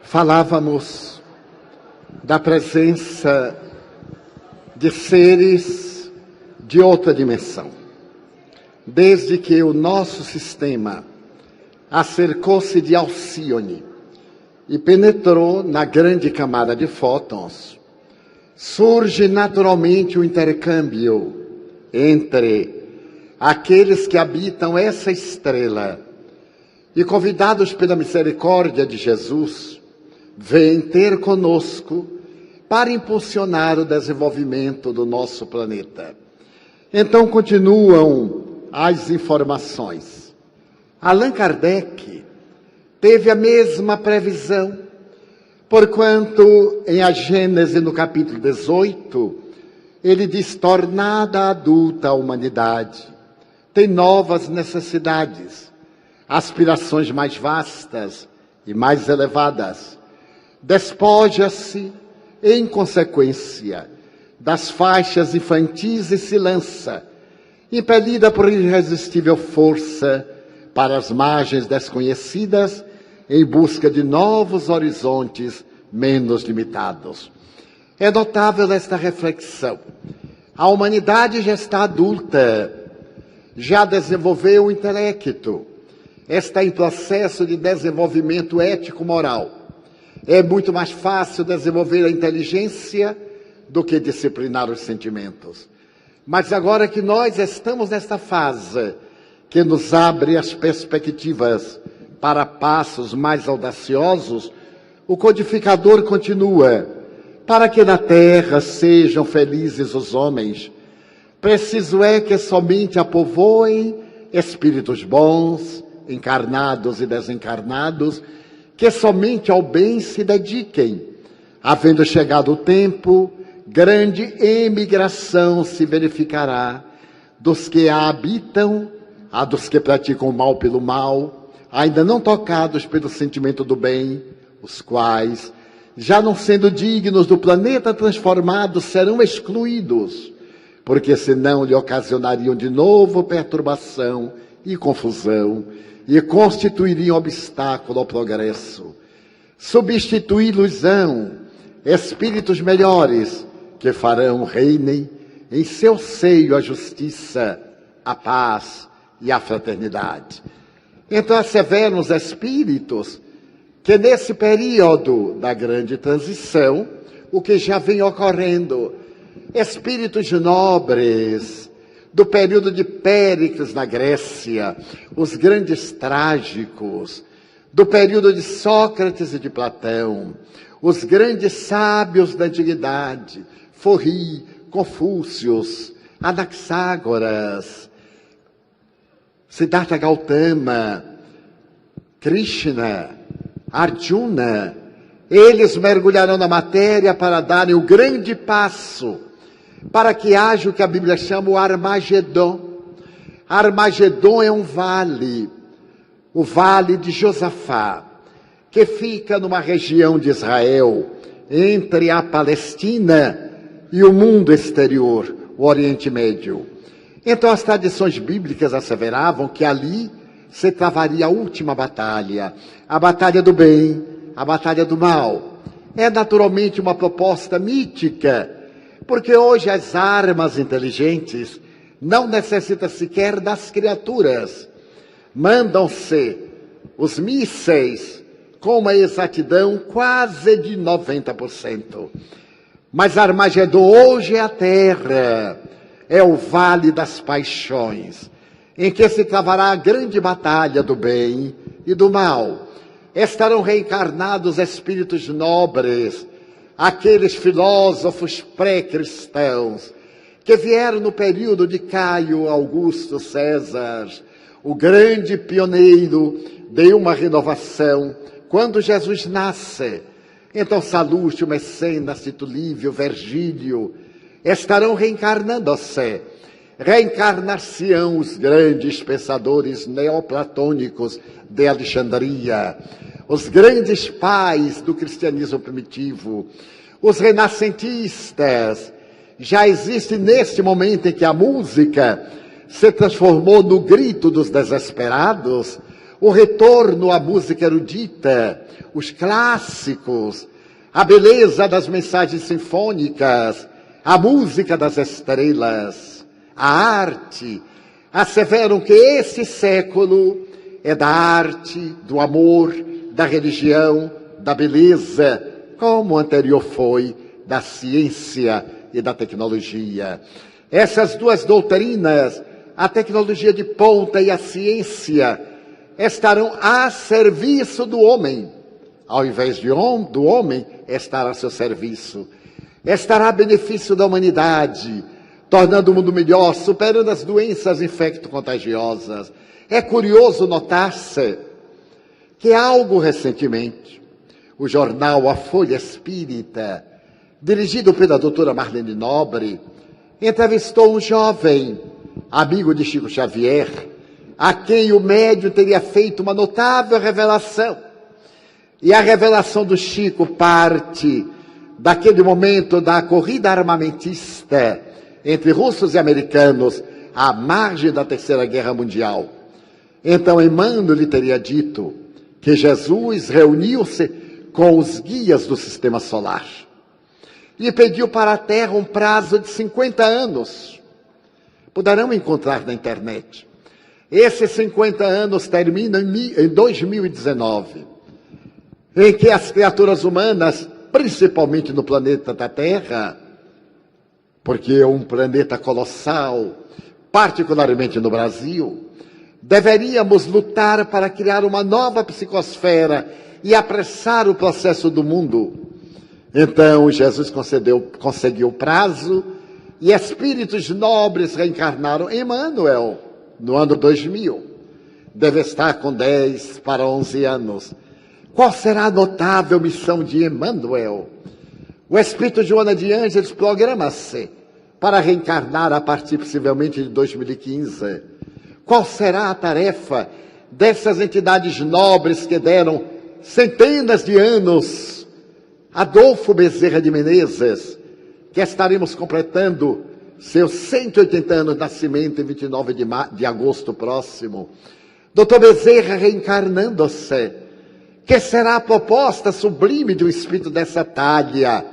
falávamos da presença de seres de outra dimensão. Desde que o nosso sistema acercou-se de Alcíone e penetrou na grande camada de fótons, surge naturalmente o intercâmbio entre aqueles que habitam essa estrela e, convidados pela misericórdia de Jesus, vêm ter conosco para impulsionar o desenvolvimento do nosso planeta. Então continuam as informações. Allan Kardec teve a mesma previsão, porquanto em A Gênese, no capítulo 18, ele diz: tornada adulta a humanidade, tem novas necessidades, aspirações mais vastas e mais elevadas. Despoja-se, em consequência, das faixas infantis e se lança, impelida por irresistível força, para as margens desconhecidas, em busca de novos horizontes menos limitados. É notável esta reflexão. A humanidade já está adulta, já desenvolveu o intelecto, está em processo de desenvolvimento ético-moral. É muito mais fácil desenvolver a inteligência do que disciplinar os sentimentos. Mas agora que nós estamos nesta fase que nos abre as perspectivas para passos mais audaciosos, o codificador continua: para que na terra sejam felizes os homens, preciso é que somente a povoem espíritos bons, encarnados e desencarnados, que somente ao bem se dediquem. Havendo chegado o tempo, grande emigração se verificará dos que a habitam, a dos que praticam o mal pelo mal, ainda não tocados pelo sentimento do bem, os quais, já não sendo dignos do planeta transformado, serão excluídos, porque senão lhe ocasionariam de novo perturbação e confusão, e constituiriam obstáculo ao progresso. Substituí-los-ão espíritos melhores, que farão reinem em seu seio a justiça, a paz e a fraternidade. Então asseveram os espíritos que nesse período da grande transição, o que já vem ocorrendo, espíritos nobres, do período de Péricles na Grécia, os grandes trágicos, do período de Sócrates e de Platão, os grandes sábios da antiguidade, Forri, Confúcios, Anaxágoras, Siddhartha Gautama, Krishna, Arjuna, eles mergulharão na matéria para darem o grande passo para que haja o que a Bíblia chama o Armagedon. Armagedon é um vale, o vale de Josafá, que fica numa região de Israel, entre a Palestina e o mundo exterior, o Oriente Médio. Então as tradições bíblicas asseveravam que ali se travaria a última batalha, a batalha do bem, a batalha do mal. É naturalmente uma proposta mítica, porque hoje as armas inteligentes não necessitam sequer das criaturas. Mandam-se os mísseis com uma exatidão quase de 90%. Mas Armagedon hoje é a terra, é o vale das paixões, em que se travará a grande batalha do bem e do mal. Estarão reencarnados espíritos nobres, aqueles filósofos pré-cristãos, que vieram no período de Caio Augusto César, o grande pioneiro de uma renovação, quando Jesus nasce. Então Salúcio, Mecenas, Tito Livio, Virgílio, estarão reencarnando-se. Reencarnar-se-ão os grandes pensadores neoplatônicos de Alexandria, os grandes pais do cristianismo primitivo, os renascentistas. Já existe neste momento em que a música se transformou no grito dos desesperados, o retorno à música erudita, os clássicos, a beleza das mensagens sinfônicas, a música das estrelas, a arte, asseveram que esse século é da arte, do amor, da religião, da beleza, como o anterior foi da ciência e da tecnologia. Essas duas doutrinas, a tecnologia de ponta e a ciência, estarão a serviço do homem, ao invés do homem estar a seu serviço. Estará a benefício da humanidade, tornando o mundo melhor, superando as doenças infecto-contagiosas. É curioso notar-se que algo recentemente, o jornal A Folha Espírita, dirigido pela doutora Marlene Nobre, entrevistou um jovem, amigo de Chico Xavier, a quem o médium teria feito uma notável revelação. E a revelação do Chico parte daquele momento da corrida armamentista entre russos e americanos à margem da Terceira Guerra Mundial. Então Emmanuel lhe teria dito que Jesus reuniu-se com os guias do sistema solar e pediu para a Terra um prazo de 50 anos. Poderão encontrar na internet. Esses 50 anos terminam em 2019, em que as criaturas humanas, principalmente no planeta da Terra, porque é um planeta colossal, particularmente no Brasil, deveríamos lutar para criar uma nova psicosfera e apressar o processo do mundo. Então, Jesus conseguiu o prazo e espíritos nobres reencarnaram. Emmanuel, no ano 2000, deve estar com 10 para 11 anos. Qual será a notável missão de Emmanuel? O espírito Joana de Ângeles programa-se para reencarnar a partir possivelmente de 2015. Qual será a tarefa dessas entidades nobres que deram centenas de anos? Adolfo Bezerra de Menezes, que estaremos completando seus 180 anos de nascimento em 29 de agosto próximo. Dr. Bezerra reencarnando-se. Que será a proposta sublime de um espírito dessa talha,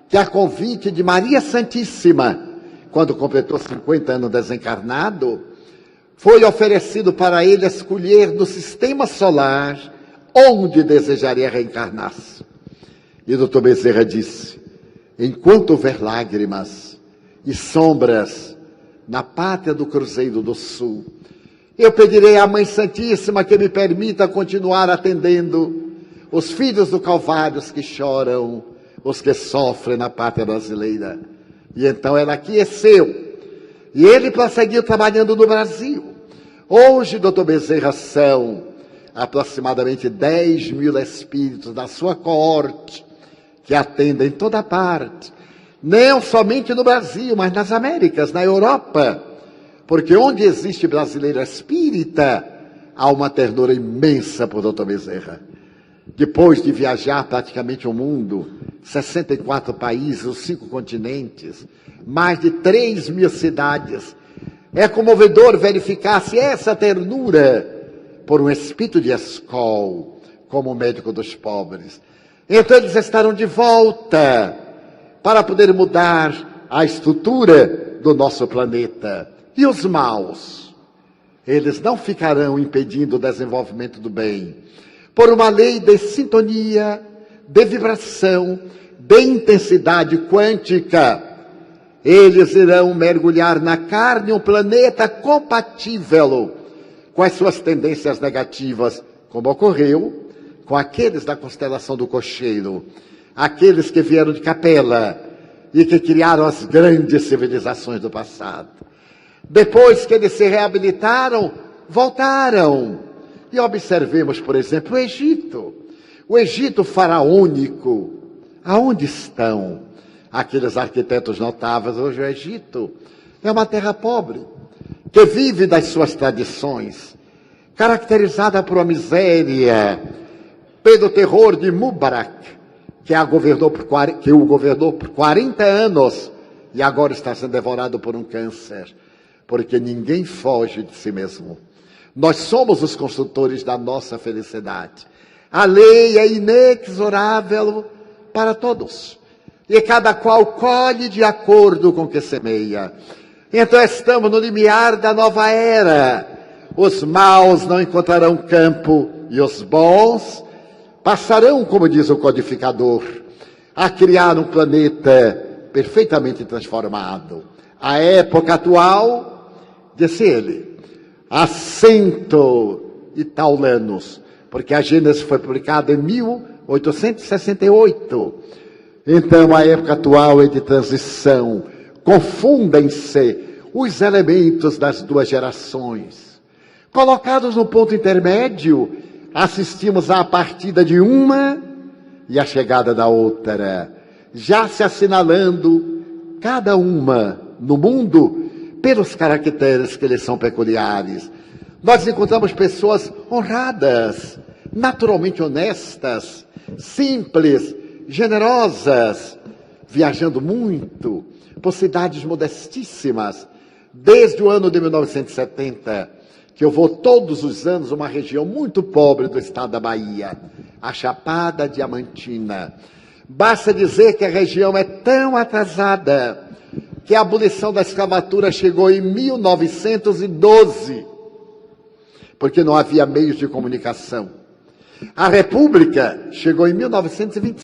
que a convite de Maria Santíssima, quando completou 50 anos desencarnado, foi oferecido para ele escolher no sistema solar onde desejaria reencarnar-se. E o Dr. Bezerra disse: enquanto houver lágrimas e sombras na pátria do Cruzeiro do Sul, eu pedirei à Mãe Santíssima que me permita continuar atendendo os filhos do Calvário que choram, os que sofrem na pátria brasileira. E então ela aqueceu. E ele prosseguiu trabalhando no Brasil. Hoje, Dr. Bezerra, são aproximadamente 10 mil espíritos da sua coorte que atendem em toda parte. Não somente no Brasil, mas nas Américas, na Europa. Porque onde existe brasileiro espírita, há uma ternura imensa por Dr. Bezerra. Depois de viajar praticamente o mundo, 64 países, os 5 continentes, mais de 3 mil cidades, é comovedor verificar se essa ternura por um espírito de escol, como médico dos pobres. Então eles estarão de volta para poder mudar a estrutura do nosso planeta. E os maus? Eles não ficarão impedindo o desenvolvimento do bem. Por uma lei de sintonia, de vibração, de intensidade quântica, eles irão mergulhar na carne um planeta compatível com as suas tendências negativas, como ocorreu com aqueles da constelação do Cocheiro, aqueles que vieram de Capela e que criaram as grandes civilizações do passado. Depois que eles se reabilitaram, voltaram. E observemos, por exemplo, o Egito. O Egito faraônico. Aonde estão aqueles arquitetos notáveis? Hoje o Egito é uma terra pobre, que vive das suas tradições, caracterizada por uma miséria, pelo terror de Mubarak, que o governou por 40 anos e agora está sendo devorado por um câncer. Porque ninguém foge de si mesmo. Nós somos os construtores da nossa felicidade. A lei é inexorável para todos. E cada qual colhe de acordo com o que semeia. Então estamos no limiar da nova era. Os maus não encontrarão campo e os bons passarão, como diz o codificador, a criar um planeta perfeitamente transformado. A época atual, disse ele, há 100 e tal anos, porque a Gênesis foi publicada em 1868. Então, a época atual é de transição. Confundem-se os elementos das duas gerações. Colocados no ponto intermédio, assistimos à partida de uma e à chegada da outra, já se assinalando cada uma no mundo pelos caracteres que lhes são peculiares. Nós encontramos pessoas honradas, naturalmente honestas, simples, generosas, viajando muito por cidades modestíssimas. Desde o ano de 1970, que eu vou todos os anos a uma região muito pobre do estado da Bahia, a Chapada Diamantina. Basta dizer que a região é tão atrasada que a abolição da escravatura chegou em 1912, porque não havia meios de comunicação. A República chegou em 1925.